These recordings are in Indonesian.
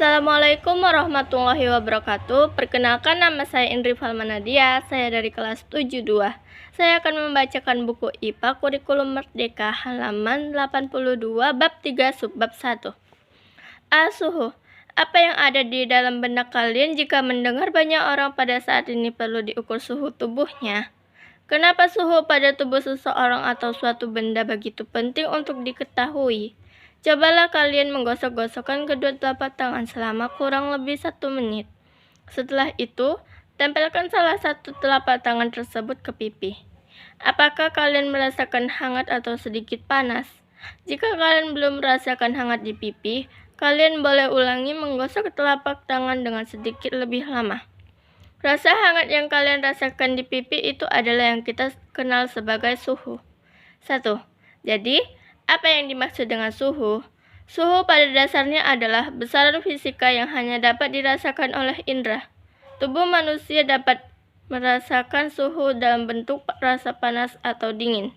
Assalamualaikum warahmatullahi wabarakatuh. Perkenalkan, nama saya Indri Falmanadia. Saya dari kelas 72. Saya akan membacakan buku IPA Kurikulum Merdeka halaman 82 bab 3 subbab 1. Suhu. Apa yang ada di dalam benak kalian jika mendengar banyak orang pada saat ini perlu diukur suhu tubuhnya? Kenapa suhu pada tubuh seseorang atau suatu benda begitu penting untuk diketahui? Cobalah kalian menggosok-gosokkan kedua telapak tangan selama kurang lebih 1 menit. Setelah itu, tempelkan salah satu telapak tangan tersebut ke pipi. Apakah kalian merasakan hangat atau sedikit panas? Jika kalian belum merasakan hangat di pipi, kalian boleh ulangi menggosok telapak tangan dengan sedikit lebih lama. Rasa hangat yang kalian rasakan di pipi itu adalah yang kita kenal sebagai suhu. 1. Jadi, apa yang dimaksud dengan suhu? Suhu pada dasarnya adalah besaran fisika yang hanya dapat dirasakan oleh indera. Tubuh manusia dapat merasakan suhu dalam bentuk rasa panas atau dingin.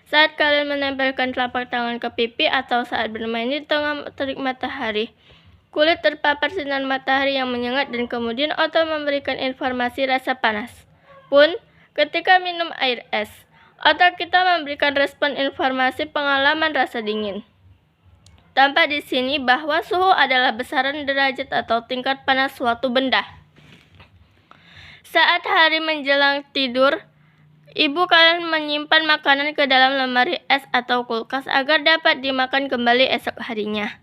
Saat kalian menempelkan telapak tangan ke pipi atau saat bermain di tengah terik matahari, kulit terpapar sinar matahari yang menyengat dan kemudian otot memberikan informasi rasa panas. Pun, ketika minum air es, otak kita memberikan respon informasi pengalaman rasa dingin. Tampak di sini bahwa suhu adalah besaran derajat atau tingkat panas suatu benda. Saat hari menjelang tidur, ibu kalian menyimpan makanan ke dalam lemari es atau kulkas agar dapat dimakan kembali esok harinya.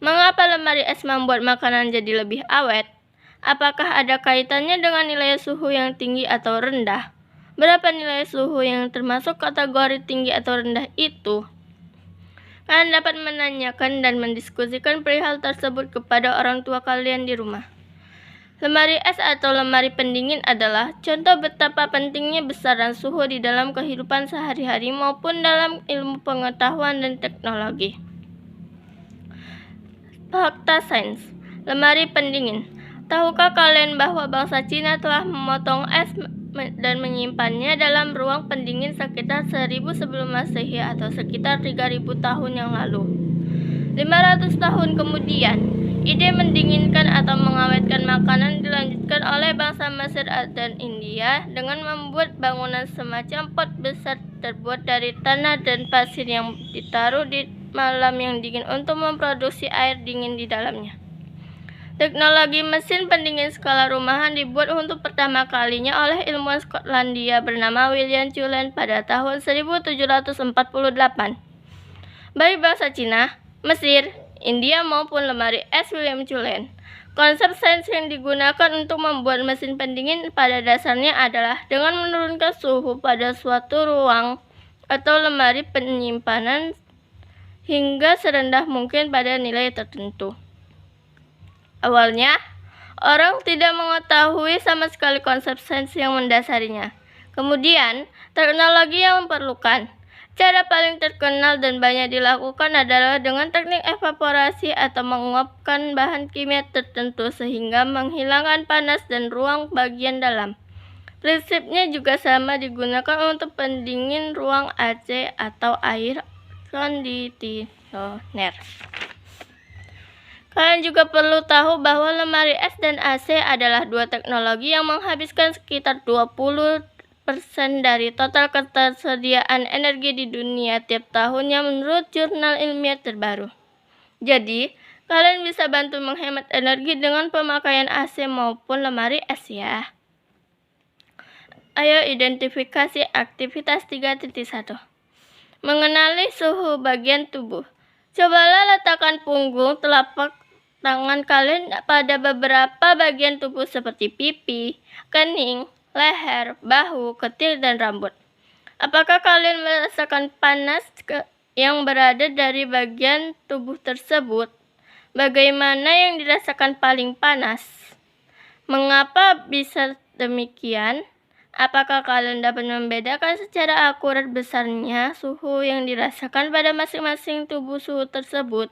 Mengapa lemari es membuat makanan jadi lebih awet? Apakah ada kaitannya dengan nilai suhu yang tinggi atau rendah? Berapa nilai suhu yang termasuk kategori tinggi atau rendah itu? Kalian dapat menanyakan dan mendiskusikan perihal tersebut kepada orang tua kalian di rumah. Lemari es atau lemari pendingin adalah contoh betapa pentingnya besaran suhu di dalam kehidupan sehari-hari maupun dalam ilmu pengetahuan dan teknologi. Fakta sains. Lemari pendingin. Tahukah kalian bahwa bangsa Cina telah memotong es dan menyimpannya dalam ruang pendingin sekitar 1000 sebelum Masehi atau sekitar 3000 tahun yang lalu? 500 tahun kemudian, ide mendinginkan atau mengawetkan makanan dilanjutkan oleh bangsa Mesir dan India dengan membuat bangunan semacam pot besar terbuat dari tanah dan pasir yang ditaruh di malam yang dingin untuk memproduksi air dingin di dalamnya. Teknologi mesin pendingin skala rumahan dibuat untuk pertama kalinya oleh ilmuwan Skotlandia bernama William Cullen pada tahun 1748. Baik bangsa Cina, Mesir, India maupun lemari es William Cullen, konsep sains yang digunakan untuk membuat mesin pendingin pada dasarnya adalah dengan menurunkan suhu pada suatu ruang atau lemari penyimpanan hingga serendah mungkin pada nilai tertentu. Awalnya, orang tidak mengetahui sama sekali konsep sains yang mendasarinya. Kemudian, teknologi yang memerlukan. Cara paling terkenal dan banyak dilakukan adalah dengan teknik evaporasi atau menguapkan bahan kimia tertentu sehingga menghilangkan panas dan ruang bagian dalam. Prinsipnya juga sama digunakan untuk pendingin ruang AC atau air kondisioner. Kalian juga perlu tahu bahwa lemari es dan AC adalah dua teknologi yang menghabiskan sekitar 20% dari total ketersediaan energi di dunia tiap tahunnya menurut jurnal ilmiah terbaru. Jadi, kalian bisa bantu menghemat energi dengan pemakaian AC maupun lemari es ya. Ayo identifikasi aktivitas 3.1. Mengenali suhu bagian tubuh. Cobalah letakkan punggung telapak tangan kalian pada beberapa bagian tubuh seperti pipi, kening, leher, bahu, ketil, dan rambut. Apakah kalian merasakan panas yang berada dari bagian tubuh tersebut? Bagaimana yang dirasakan paling panas? Mengapa bisa demikian? Apakah kalian dapat membedakan secara akurat besarnya suhu yang dirasakan pada masing-masing tubuh suhu tersebut?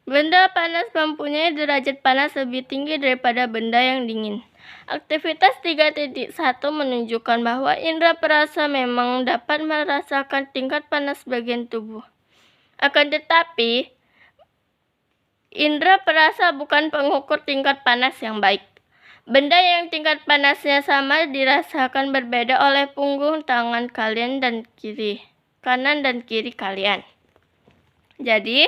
Benda panas mempunyai derajat panas lebih tinggi daripada benda yang dingin. Aktivitas 3.1 menunjukkan bahwa indera perasa memang dapat merasakan tingkat panas bagian tubuh. Akan tetapi, Indra perasa bukan pengukur tingkat panas yang baik. Benda yang tingkat panasnya sama dirasakan berbeda oleh punggung tangan kalian dan kanan dan kiri kalian. Jadi,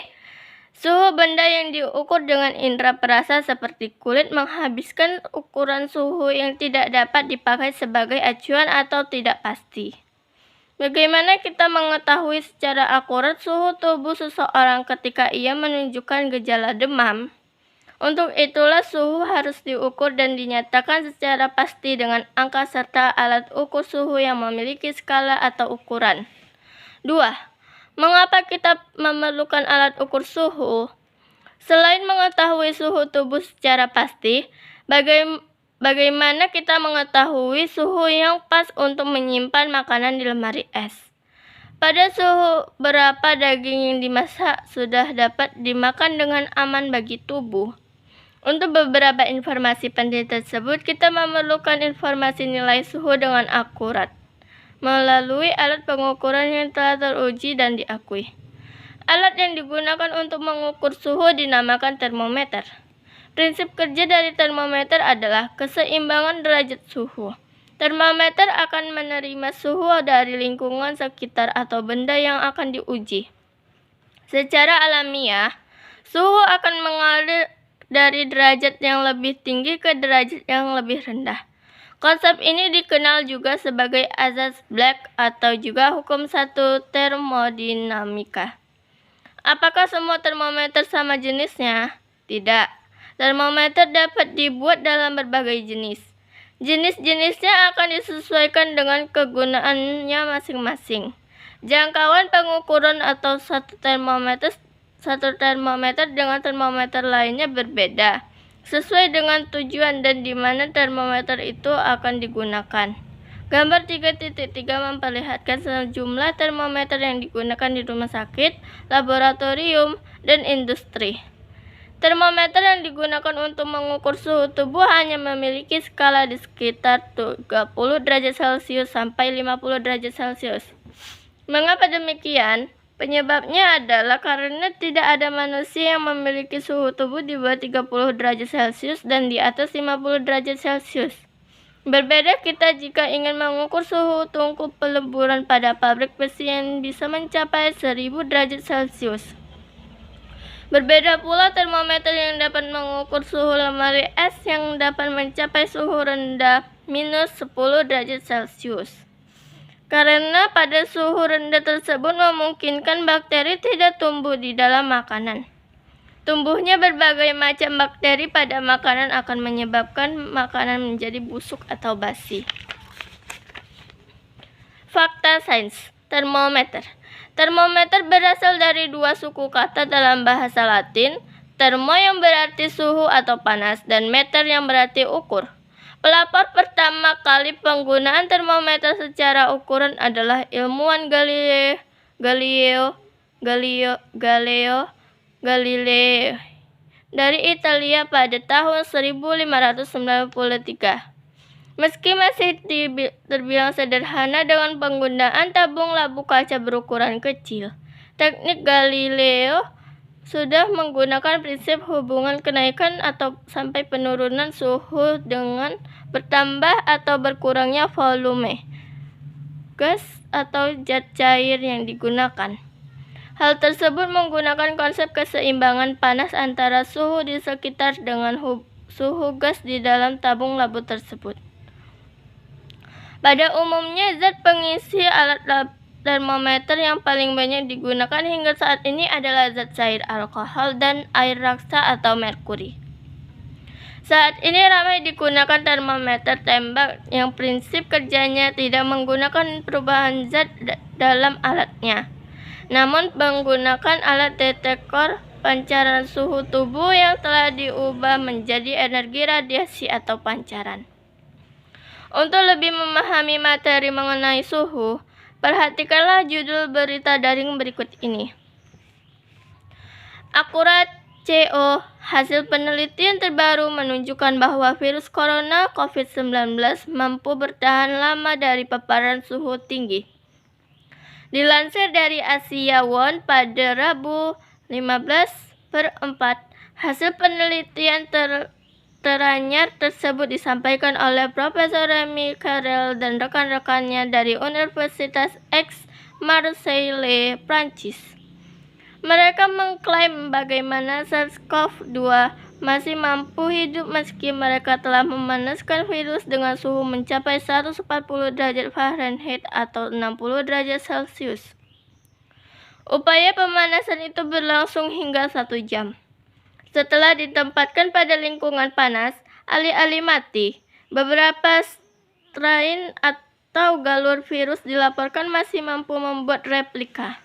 suhu benda yang diukur dengan indera perasa seperti kulit menghabiskan ukuran suhu yang tidak dapat dipakai sebagai acuan atau tidak pasti. Bagaimana kita mengetahui secara akurat suhu tubuh seseorang ketika ia menunjukkan gejala demam? Untuk itulah suhu harus diukur dan dinyatakan secara pasti dengan angka serta alat ukur suhu yang memiliki skala atau ukuran. 2. Mengapa kita memerlukan alat ukur suhu? Selain mengetahui suhu tubuh secara pasti, bagaimana kita mengetahui suhu yang pas untuk menyimpan makanan di lemari es? Pada suhu berapa daging yang dimasak sudah dapat dimakan dengan aman bagi tubuh? Untuk beberapa informasi penting tersebut, kita memerlukan informasi nilai suhu dengan akurat melalui alat pengukuran yang telah teruji dan diakui. Alat yang digunakan untuk mengukur suhu dinamakan termometer. Prinsip kerja dari termometer adalah keseimbangan derajat suhu. Termometer akan menerima suhu dari lingkungan sekitar atau benda yang akan diuji. Secara alamiah, suhu akan mengalir dari derajat yang lebih tinggi ke derajat yang lebih rendah. Konsep ini dikenal juga sebagai azas Black atau juga hukum satu termodinamika. Apakah semua termometer sama jenisnya? Tidak. Termometer dapat dibuat dalam berbagai jenis. Jenis-jenisnya akan disesuaikan dengan kegunaannya masing-masing. Jangkauan pengukuran atau satu termometer dengan termometer lainnya berbeda, sesuai dengan tujuan dan di mana termometer itu akan digunakan. Gambar 3.3 memperlihatkan sejumlah termometer yang digunakan di rumah sakit, laboratorium, dan industri. Termometer yang digunakan untuk mengukur suhu tubuh hanya memiliki skala di sekitar 30 derajat Celcius sampai 50 derajat Celcius. Mengapa demikian? Penyebabnya adalah karena tidak ada manusia yang memiliki suhu tubuh di bawah 30 derajat Celcius dan di atas 50 derajat Celcius. Berbeda kita jika ingin mengukur suhu tungku peleburan pada pabrik besi yang bisa mencapai 1000 derajat Celcius. Berbeda pula termometer yang dapat mengukur suhu lemari es yang dapat mencapai suhu rendah minus 10 derajat Celcius. Karena pada suhu rendah tersebut memungkinkan bakteri tidak tumbuh di dalam makanan. Tumbuhnya berbagai macam bakteri pada makanan akan menyebabkan makanan menjadi busuk atau basi. Fakta sains. Termometer. Termometer berasal dari dua suku kata dalam bahasa Latin, termo yang berarti suhu atau panas dan meter yang berarti ukur. Pelapor pertama kali penggunaan termometer secara ukuran adalah ilmuwan Galileo dari Italia pada tahun 1593. Meski masih terbilang sederhana dengan penggunaan tabung labu kaca berukuran kecil, teknik Galileo sudah menggunakan prinsip hubungan kenaikan atau sampai penurunan suhu dengan bertambah atau berkurangnya volume gas atau zat cair yang digunakan. Hal tersebut menggunakan konsep keseimbangan panas antara suhu di sekitar dengan suhu gas di dalam tabung labu tersebut. Pada umumnya, zat pengisi alat termometer yang paling banyak digunakan hingga saat ini adalah zat cair alkohol dan air raksa atau merkuri. Saat ini ramai digunakan termometer tembak yang prinsip kerjanya tidak menggunakan perubahan zat dalam alatnya, namun menggunakan alat detektor pancaran suhu tubuh yang telah diubah menjadi energi radiasi atau pancaran. Untuk lebih memahami materi mengenai suhu, perhatikanlah judul berita daring berikut ini. Akurat CO, hasil penelitian terbaru menunjukkan bahwa virus corona COVID-19 mampu bertahan lama dari paparan suhu tinggi. Dilansir dari Asia One pada Rabu 15/4, Hasil penelitian teranyar tersebut disampaikan oleh Profesor Remy Carrel dan rekan-rekannya dari Universitas Aix-Marseille, Prancis. Mereka mengklaim bagaimana SARS-CoV-2 masih mampu hidup meski mereka telah memanaskan virus dengan suhu mencapai 140 derajat Fahrenheit atau 60 derajat Celcius. Upaya pemanasan itu berlangsung hingga 1 jam. Setelah ditempatkan pada lingkungan panas, alih-alih mati, beberapa strain atau galur virus dilaporkan masih mampu membuat replika.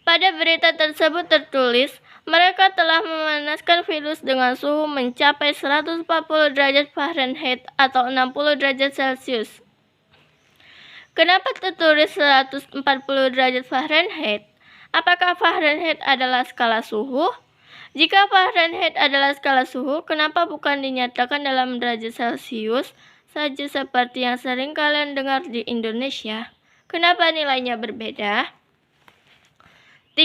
Pada berita tersebut tertulis, mereka telah memanaskan virus dengan suhu mencapai 140 derajat Fahrenheit atau 60 derajat Celcius. Kenapa tertulis 140 derajat Fahrenheit? Apakah Fahrenheit adalah skala suhu? Jika Fahrenheit adalah skala suhu, kenapa bukan dinyatakan dalam derajat Celcius saja seperti yang sering kalian dengar di Indonesia? Kenapa nilainya berbeda?